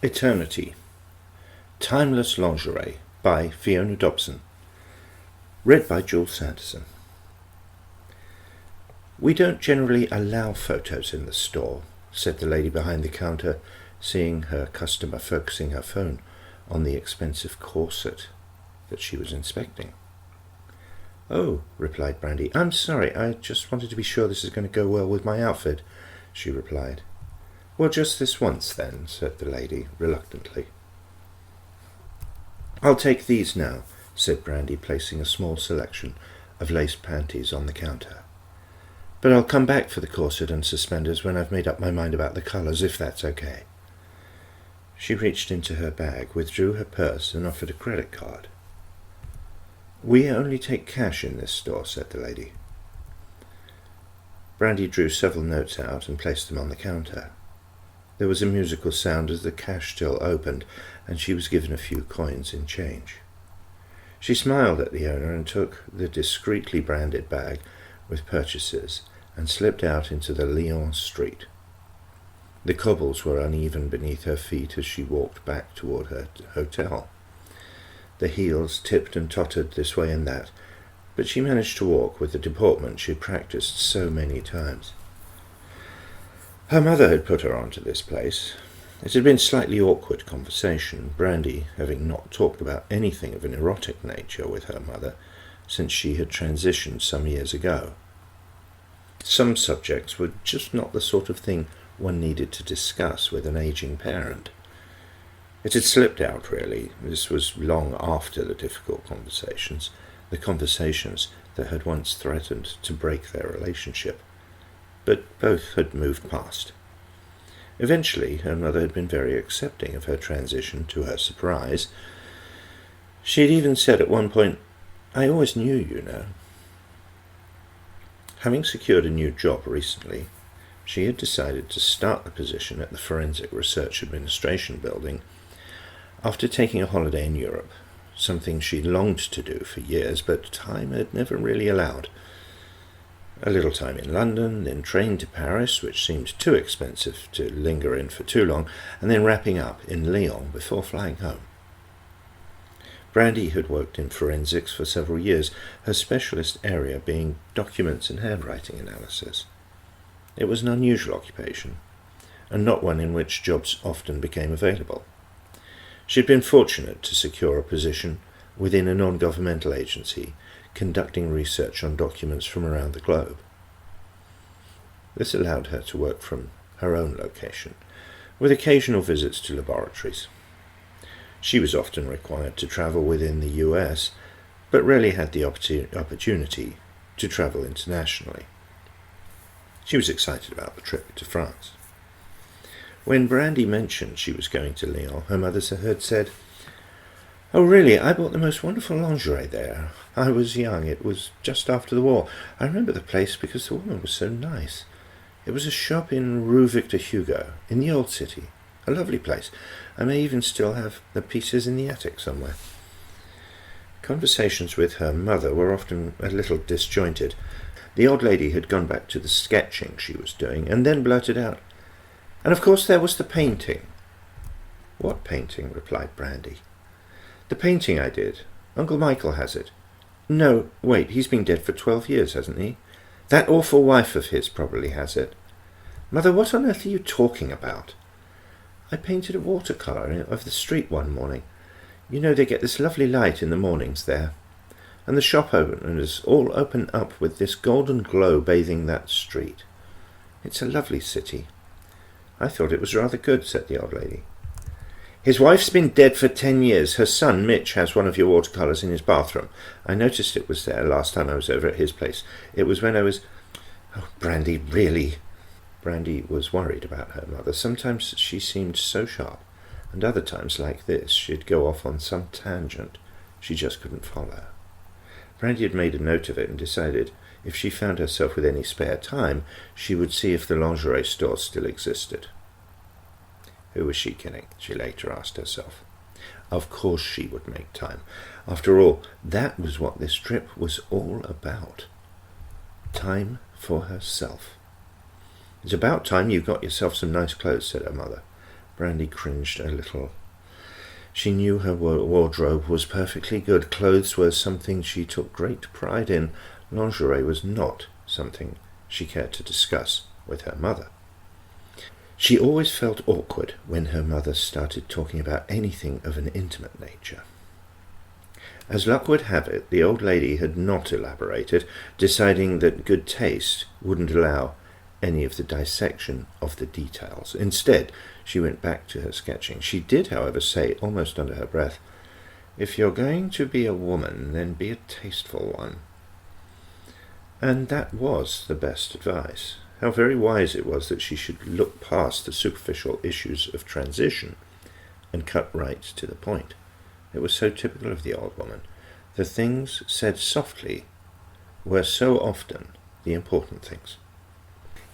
Eternity. Timeless Lingerie by Fiona Dobson. Read by Jules Sanderson. "We don't generally allow photos in the store," said the lady behind the counter, seeing her customer focusing her phone on the expensive corset that she was inspecting. "Oh," replied Brandy. "I'm sorry, I just wanted to be sure this is going to go well with my outfit," she replied. "Well, just this once, then," said the lady, reluctantly. "I'll take these now," said Brandy, placing a small selection of lace panties on the counter. "But I'll come back for the corset and suspenders when I've made up my mind about the colours, if that's okay." She reached into her bag, withdrew her purse, and offered a credit card. "We only take cash in this store," said the lady. Brandy drew several notes out and placed them on the counter. There was a musical sound as the cash till opened, and she was given a few coins in change. She smiled at the owner and took the discreetly branded bag with purchases and slipped out into the Lyon street. The cobbles were uneven beneath her feet as she walked back toward her hotel. The heels tipped and tottered this way and that, but she managed to walk with the deportment she had practiced so many times. Her mother had put her onto this place. It had been slightly awkward conversation, Brandy having not talked about anything of an erotic nature with her mother since she had transitioned some years ago. Some subjects were just not the sort of thing one needed to discuss with an aging parent. It had slipped out, really. This was long after the difficult conversations, the conversations that had once threatened to break their relationship. But both had moved past. Eventually, her mother had been very accepting of her transition, to her surprise. She had even said at one point, "I always knew, you know." Having secured a new job recently, she had decided to start the position at the Forensic Research Administration building after taking a holiday in Europe, something she longed to do for years, but time had never really allowed. A little time in London, then train to Paris, which seemed too expensive to linger in for too long, and then wrapping up in Lyon before flying home. Brandy had worked in forensics for several years, her specialist area being documents and handwriting analysis. It was an unusual occupation, and not one in which jobs often became available. She had been fortunate to secure a position within a non-governmental agency conducting research on documents from around the globe. This allowed her to work from her own location, with occasional visits to laboratories. She was often required to travel within the US, but rarely had the opportunity to travel internationally. She was excited about the trip to France. When Brandy mentioned she was going to Lyon, her mother had said, "Oh, really? I bought the most wonderful lingerie there. I was young. It was just after the war. I remember the place because the woman was so nice. It was a shop in Rue Victor Hugo, in the old city. A lovely place. I may even still have the pieces in the attic somewhere." Conversations with her mother were often a little disjointed. The old lady had gone back to the sketching she was doing, and then blurted out, "And of course there was the painting." "What painting?" replied Brandy. "The painting I did. Uncle Michael has it." "No, wait, he's been dead for 12 years, hasn't he? That awful wife of his probably has it." "Mother, what on earth are you talking about?" "I painted a watercolour of the street one morning. You know they get this lovely light in the mornings there. And the shop owners all open up with this golden glow bathing that street. It's a lovely city." "I thought it was rather good," said the old lady. "His wife's been dead for 10 years. Her son, Mitch, has one of your watercolours in his bathroom. I noticed it was there last time I was over at his place. It was when I was—" "Oh, Brandy, really?" Brandy was worried about her mother. Sometimes she seemed so sharp, and other times, like this, she'd go off on some tangent she just couldn't follow. Brandy had made a note of it and decided if she found herself with any spare time, she would see if the lingerie store still existed. Who was she kidding? She later asked herself. Of course she would make time. After all, that was what this trip was all about. Time for herself. "It's about time you got yourself some nice clothes," said her mother. Brandy cringed a little. She knew her wardrobe was perfectly good. Clothes were something she took great pride in. Lingerie was not something she cared to discuss with her mother. She always felt awkward when her mother started talking about anything of an intimate nature. As luck would have it, the old lady had not elaborated, deciding that good taste wouldn't allow any of the dissection of the details. Instead, she went back to her sketching. She did, however, say, almost under her breath, "If you're going to be a woman, then be a tasteful one." And that was the best advice. How very wise it was that she should look past the superficial issues of transition and cut right to the point. It was so typical of the old woman. The things said softly were so often the important things.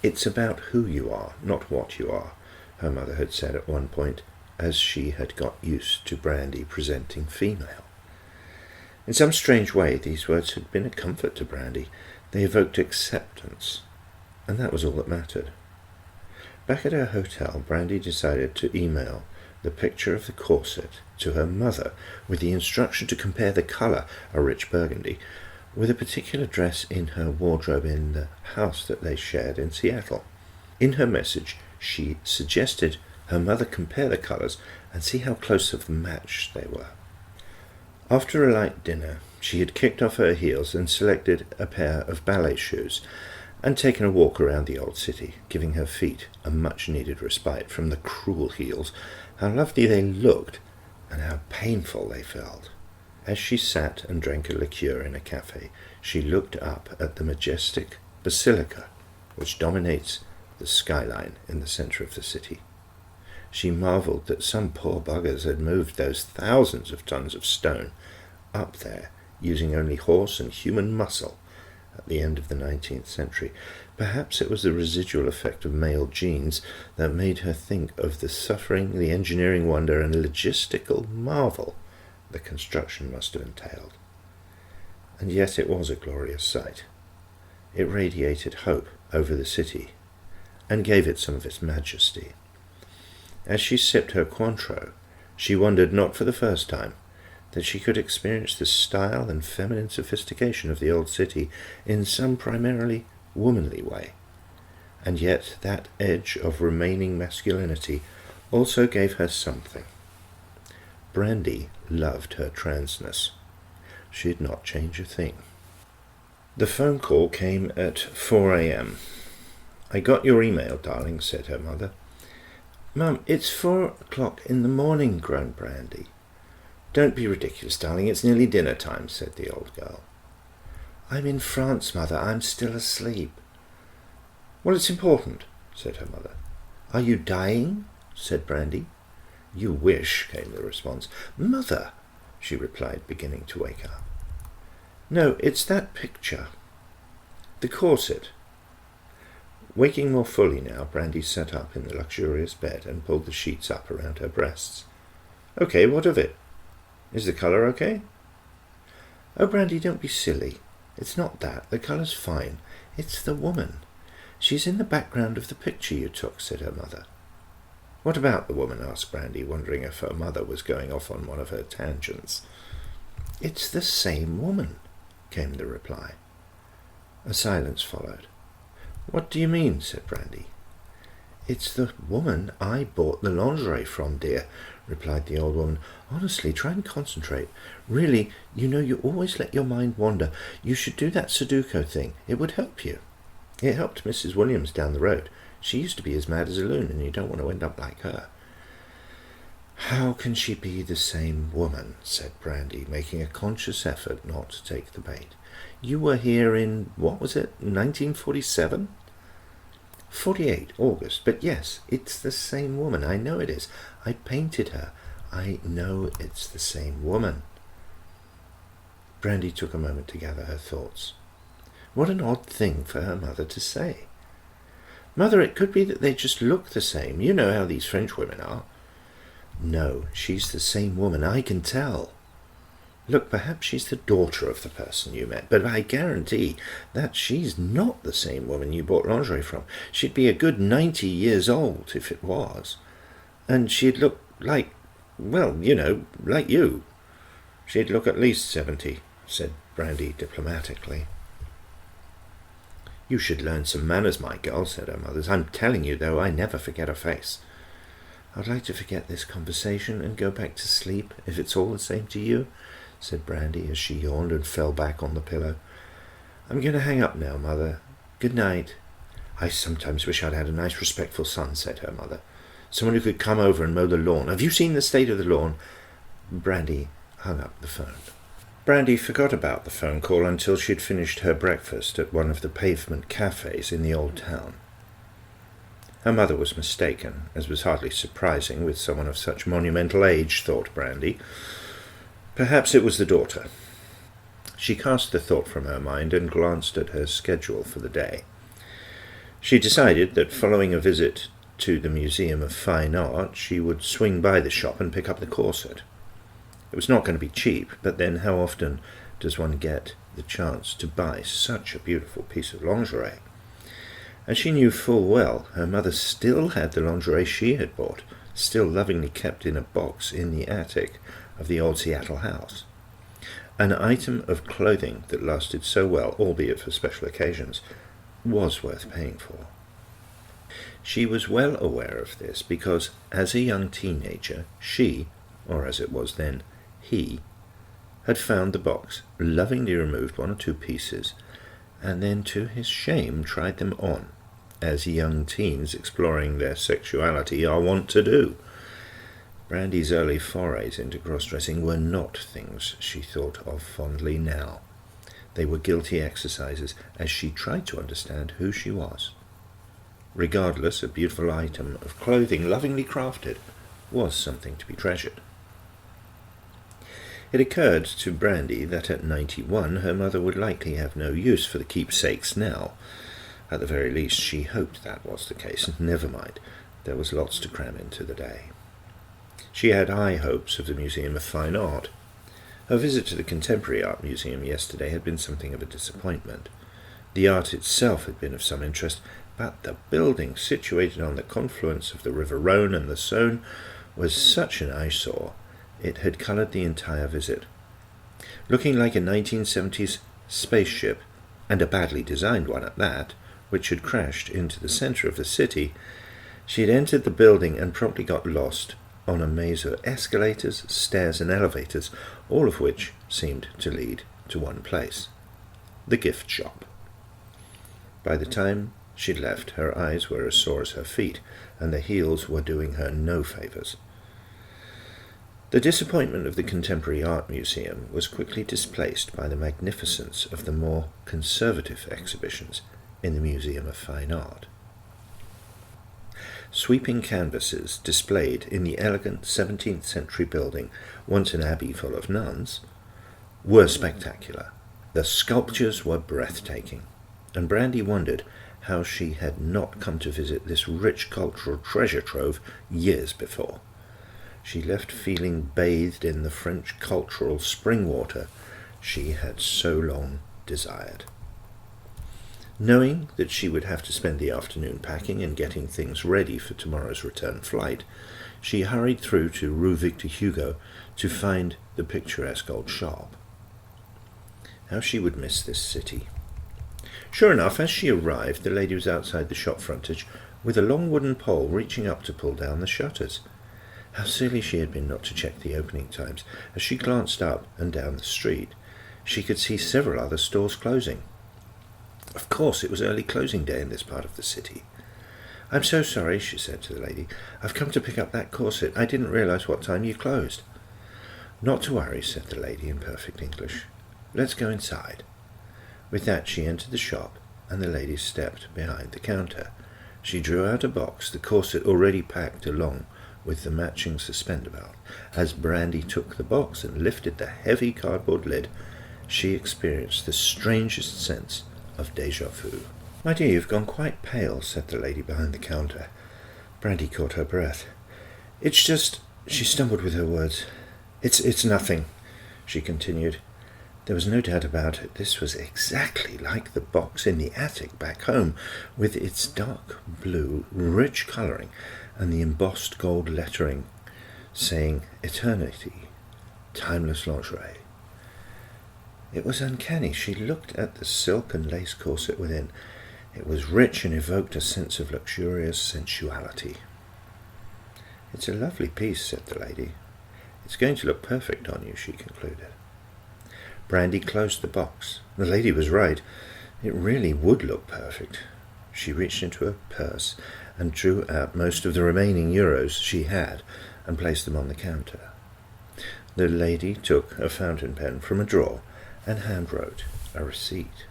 "It's about who you are, not what you are," her mother had said at one point, as she had got used to Brandy presenting female. In some strange way, these words had been a comfort to Brandy. They evoked acceptance, and that was all that mattered. Back at her hotel, Brandy decided to email the picture of the corset to her mother with the instruction to compare the colour, a rich burgundy, with a particular dress in her wardrobe in the house that they shared in Seattle. In her message, she suggested her mother compare the colours and see how close of a match they were. After a light dinner, she had kicked off her heels and selected a pair of ballet shoes and taken a walk around the old city, giving her feet a much-needed respite from the cruel heels. How lovely they looked and how painful they felt. As she sat and drank a liqueur in a cafe, she looked up at the majestic basilica which dominates the skyline in the centre of the city. She marvelled that some poor buggers had moved those thousands of tons of stone up there using only horse and human muscle at the end of the 19th century. Perhaps it was the residual effect of male genes that made her think of the suffering, the engineering wonder, and logistical marvel the construction must have entailed. And yet it was a glorious sight. It radiated hope over the city and gave it some of its majesty. As she sipped her Cointreau, she wondered, not for the first time, that she could experience the style and feminine sophistication of the old city in some primarily womanly way. And yet that edge of remaining masculinity also gave her something. Brandy loved her transness. She'd not change a thing. The phone call came at 4 a.m. "I got your email, darling," said her mother. "Mum, it's 4 o'clock in the morning," groaned Brandy. "Don't be ridiculous, darling. It's nearly dinner time," said the old girl. "I'm in France, Mother. I'm still asleep." "Well, it's important," said her mother. "Are you dying?" said Brandy. "You wish," came the response. "Mother," she replied, beginning to wake up. "No, it's that picture. The corset." Waking more fully now, Brandy sat up in the luxurious bed and pulled the sheets up around her breasts. "Okay, what of it? Is the colour okay?" "Oh, Brandy, don't be silly. It's not that. The colour's fine. It's the woman. She's in the background of the picture you took," said her mother. "What about the woman?" asked Brandy, wondering if her mother was going off on one of her tangents. "It's the same woman," came the reply. A silence followed. "What do you mean?" said Brandy. "It's the woman I bought the lingerie from, dear," replied the old woman. "Honestly, try and concentrate. Really, you know you always let your mind wander. You should do that Sudoku thing. It would help you. It helped Mrs. Williams down the road. She used to be as mad as a loon, and you don't want to end up like her." "How can she be the same woman?" said Brandy, making a conscious effort not to take the bait. "You were here in, what was it, 1947? 48, August. But yes, it's the same woman. I know it is. I painted her. I know it's the same woman." Brandy took a moment to gather her thoughts. What an odd thing for her mother to say. "Mother, it could be that they just look the same. You know how these French women are." "No, she's the same woman. I can tell. Look, perhaps she's the daughter of the person you met, but I guarantee that she's not the same woman you bought lingerie from. She'd be a good 90 years old if it was. And she'd look like, well, you know, like you. She'd look at least 70, said Brandy diplomatically. You should learn some manners, my girl, said her mother. I'm telling you, though, I never forget a face. I'd like to forget this conversation and go back to sleep, if it's all the same to you, said Brandy as she yawned and fell back on the pillow. I'm going to hang up now, Mother. Good night. I sometimes wish I'd had a nice, respectful son, said her mother. Someone who could come over and mow the lawn. Have you seen the state of the lawn? Brandy hung up the phone. Brandy forgot about the phone call until she'd finished her breakfast at one of the pavement cafes in the old town. Her mother was mistaken, as was hardly surprising with someone of such monumental age, thought Brandy. Perhaps it was the daughter. She cast the thought from her mind and glanced at her schedule for the day. She decided that following a visit to the Museum of Fine Art, she would swing by the shop and pick up the corset. It was not going to be cheap, but then how often does one get the chance to buy such a beautiful piece of lingerie? And she knew full well her mother still had the lingerie she had bought, still lovingly kept in a box in the attic of the old Seattle house. An item of clothing that lasted so well, albeit for special occasions, was worth paying for. She was well aware of this because, as a young teenager, she, or as it was then, he, had found the box, lovingly removed one or two pieces, and then, to his shame, tried them on, as young teens exploring their sexuality are wont to do. Brandy's early forays into cross-dressing were not things she thought of fondly now. They were guilty exercises as she tried to understand who she was. Regardless, a beautiful item of clothing lovingly crafted was something to be treasured. It occurred to Brandy that at 91 her mother would likely have no use for the keepsakes now. At the very least, she hoped that was the case. Never mind, there was lots to cram into the day. She had high hopes of the Museum of Fine Art. Her visit to the Contemporary Art Museum yesterday had been something of a disappointment. The art itself had been of some interest, but the building situated on the confluence of the River Rhone and the Saône was such an eyesore. It had coloured the entire visit. Looking like a 1970s spaceship, and a badly designed one at that, which had crashed into the centre of the city, she had entered the building and promptly got lost on a maze of escalators, stairs and elevators, all of which seemed to lead to one place, the gift shop. By the time she'd left, her eyes were as sore as her feet, and the heels were doing her no favours. The disappointment of the Contemporary Art Museum was quickly displaced by the magnificence of the more conservative exhibitions in the Museum of Fine Art. Sweeping canvases displayed in the elegant 17th century building, once an abbey full of nuns, were spectacular. The sculptures were breathtaking, and Brandy wondered how she had not come to visit this rich cultural treasure trove years before. She left feeling bathed in the French cultural spring water she had so long desired. Knowing that she would have to spend the afternoon packing and getting things ready for tomorrow's return flight, she hurried through to Rue Victor Hugo to find the picturesque old shop. How she would miss this city. Sure enough, as she arrived, the lady was outside the shop frontage with a long wooden pole reaching up to pull down the shutters. How silly she had been not to check the opening times. As she glanced up and down the street, she could see several other stores closing. Of course, it was early closing day in this part of the city. "I'm so sorry," she said to the lady. "I've come to pick up that corset. I didn't realize what time you closed." "Not to worry," said the lady in perfect English. "Let's go inside." With that, she entered the shop, and the lady stepped behind the counter. She drew out a box, the corset already packed along with the matching suspender belt. As Brandy took the box and lifted the heavy cardboard lid, she experienced the strangest sense of déjà vu. "My dear, you've gone quite pale," said the lady behind the counter. Brandy caught her breath. "It's just—" she stumbled with her words. It's nothing," she continued. There was no doubt about it. This was exactly like the box in the attic back home, with its dark blue, rich colouring, and the embossed gold lettering saying Eternity, Timeless Lingerie. It was uncanny. She looked at the silk and lace corset within. It was rich and evoked a sense of luxurious sensuality. "It's a lovely piece," said the lady. "It's going to look perfect on you," she concluded. Brandy closed the box. The lady was right. It really would look perfect. She reached into her purse and drew out most of the remaining euros she had and placed them on the counter. The lady took a fountain pen from a drawer and handwrote a receipt.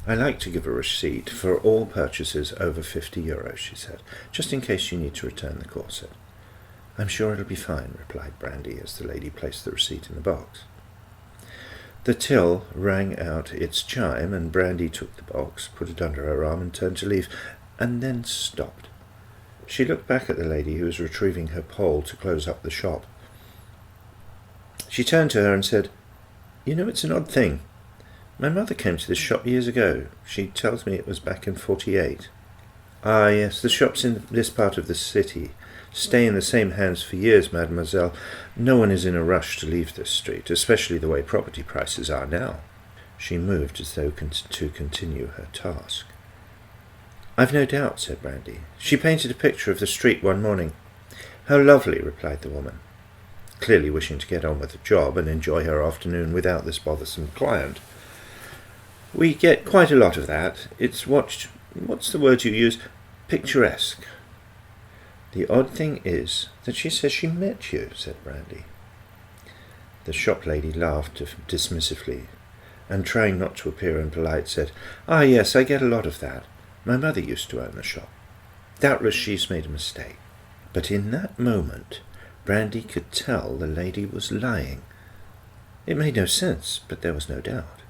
"I like to give a receipt for all purchases over €50, she said, "just in case you need to return the corset." "I'm sure it'll be fine," replied Brandy as the lady placed the receipt in the box. The till rang out its chime, and Brandy took the box, put it under her arm, and turned to leave, and then stopped. She looked back at the lady, who was retrieving her pole to close up the shop. She turned to her and said, "You know, it's an odd thing. My mother came to this shop years ago. She tells me it was back in 48. "Ah, yes, the shops in this part of the city stay in the same hands for years, mademoiselle. No one is in a rush to leave this street, especially the way property prices are now." She moved as though to continue her task. "I've no doubt," said Brandy. "She painted a picture of the street one morning." "How lovely," replied the woman, clearly wishing to get on with the job and enjoy her afternoon without this bothersome client. "We get quite a lot of that. It's what's the word you use? Picturesque." "The odd thing is that she says she met you," said Brandy. The shop lady laughed dismissively, and trying not to appear impolite, said, "Ah, yes, I get a lot of that. My mother used to own the shop. Doubtless she's made a mistake." But in that moment, Brandy could tell the lady was lying. It made no sense, but there was no doubt.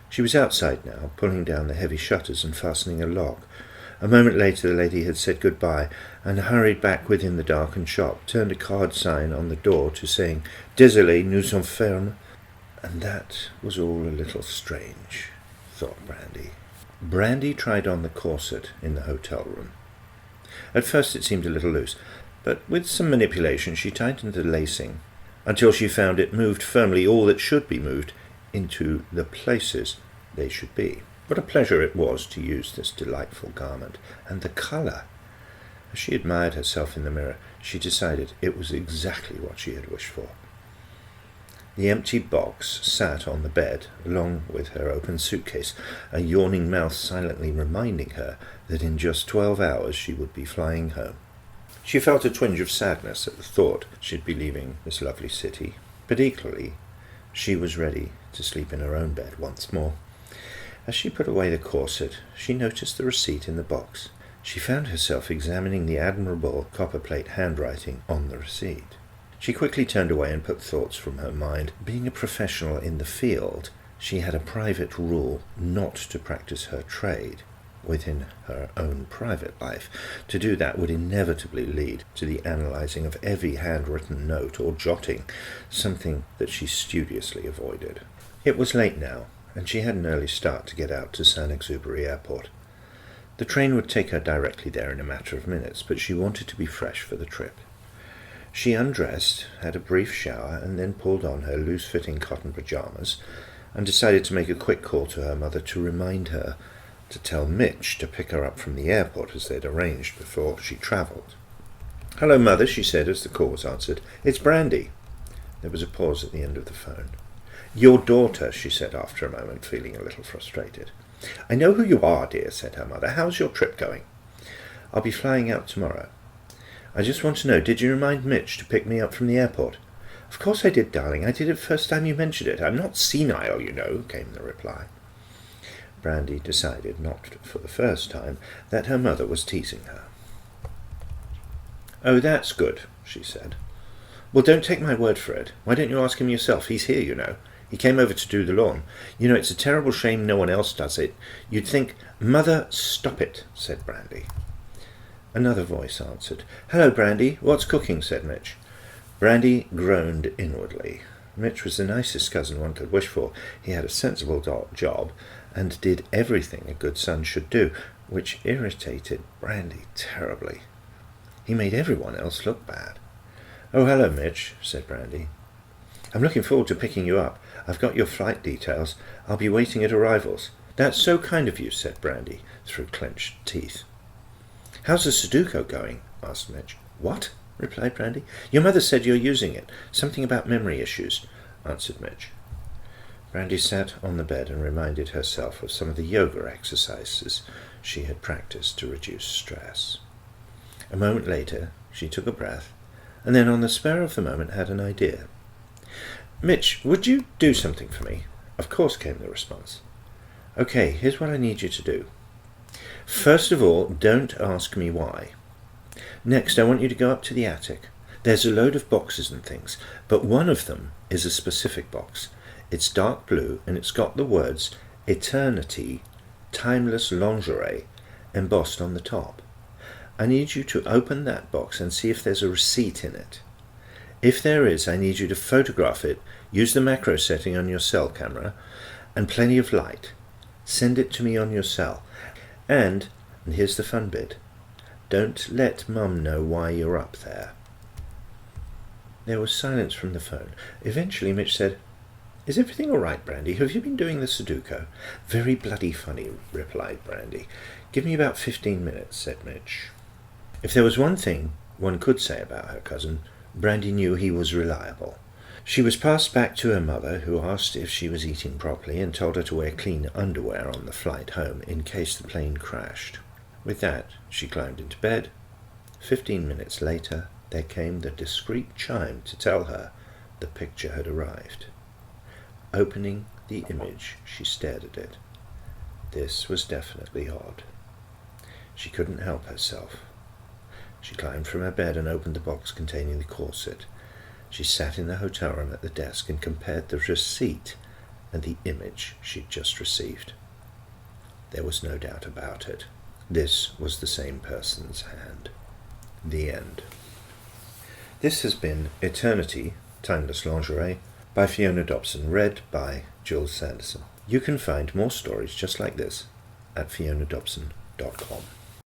She was outside now, pulling down the heavy shutters and fastening a lock. A moment later the lady had said goodbye and hurried back within the darkened shop, turned a card sign on the door to saying, "Désolé, nous sommes fermes." And that was all a little strange, thought Brandy. Brandy tried on the corset in the hotel room. At first it seemed a little loose, but with some manipulation she tightened the lacing until she found it moved firmly all that should be moved into the places they should be. What a pleasure it was to use this delightful garment, and the colour! As she admired herself in the mirror, she decided it was exactly what she had wished for. The empty box sat on the bed, along with her open suitcase, a yawning mouth silently reminding her that in just 12 hours she would be flying home. She felt a twinge of sadness at the thought she'd be leaving this lovely city, but equally she was ready to sleep in her own bed once more. As she put away the corset, she noticed the receipt in the box. She found herself examining the admirable copperplate handwriting on the receipt. She quickly turned away and put thoughts from her mind. Being a professional in the field, she had a private rule not to practice her trade within her own private life. To do that would inevitably lead to the analysing of every handwritten note or jotting, something that she studiously avoided. It was late now, and she had an early start to get out to Saint-Exupéry Airport. The train would take her directly there in a matter of minutes, but she wanted to be fresh for the trip. She undressed, had a brief shower, and then pulled on her loose-fitting cotton pyjamas and decided to make a quick call to her mother to remind her to tell Mitch to pick her up from the airport as they'd arranged before she travelled. "Hello, Mother," she said as the call was answered. "It's Brandy." There was a pause at the end of the phone. "Your daughter," she said after a moment, feeling a little frustrated. "I know who you are, dear," said her mother. "How's your trip going?" "I'll be flying out tomorrow. I just want to know, did you remind Mitch to pick me up from the airport?" "Of course I did, darling. I did it first time you mentioned it. I'm not senile, you know," came the reply. Brandy decided, not for the first time, that her mother was teasing her. "Oh, that's good," she said. "Well, don't take my word for it. Why don't you ask him yourself? He's here, you know. He came over to do the lawn. You know, it's a terrible shame no one else does it. You'd think—" "Mother, stop it," said Brandy. Another voice answered. "Hello, Brandy. What's cooking?" said Mitch. Brandy groaned inwardly. Mitch was the nicest cousin one could wish for. He had a sensible job and did everything a good son should do, which irritated Brandy terribly. He made everyone else look bad. "Oh, hello, Mitch," said Brandy. "I'm looking forward to picking you up. I've got your flight details. I'll be waiting at arrivals." "That's so kind of you," said Brandy through clenched teeth. "How's the Sudoku going?" asked Mitch. "What?" replied Brandy. "Your mother said you're using it. Something about memory issues," answered Mitch. Brandy sat on the bed and reminded herself of some of the yoga exercises she had practiced to reduce stress. A moment later, she took a breath, and then on the spur of the moment had an idea. "Mitch, would you do something for me?" "Of course," came the response. "Okay, here's what I need you to do. First of all, don't ask me why. Next, I want you to go up to the attic. There's a load of boxes and things, but one of them is a specific box. It's dark blue, and it's got the words Eternity, Timeless Lingerie embossed on the top. I need you to open that box and see if there's a receipt in it. If there is, I need you to photograph it, use the macro setting on your cell camera, and plenty of light. Send it to me on your cell. And here's the fun bit, don't let Mum know why you're up there." There was silence from the phone. Eventually Mitch said, "Is everything all right, Brandy? Have you been doing the Sudoku?" "Very bloody funny," replied Brandy. "Give me about 15 minutes, said Mitch. If there was one thing one could say about her cousin, Brandy knew he was reliable. She was passed back to her mother, who asked if she was eating properly and told her to wear clean underwear on the flight home in case the plane crashed. With that, she climbed into bed. 15 minutes later, there came the discreet chime to tell her the picture had arrived. Opening the image, she stared at it. This was definitely odd. She couldn't help herself. She climbed from her bed and opened the box containing the corset. She sat in the hotel room at the desk and compared the receipt and the image she'd just received. There was no doubt about it. This was the same person's hand. The end. This has been Eternity, Timeless Lingerie by Fiona Dobson, read by Jules Sanderson. You can find more stories just like this at fionadobson.com.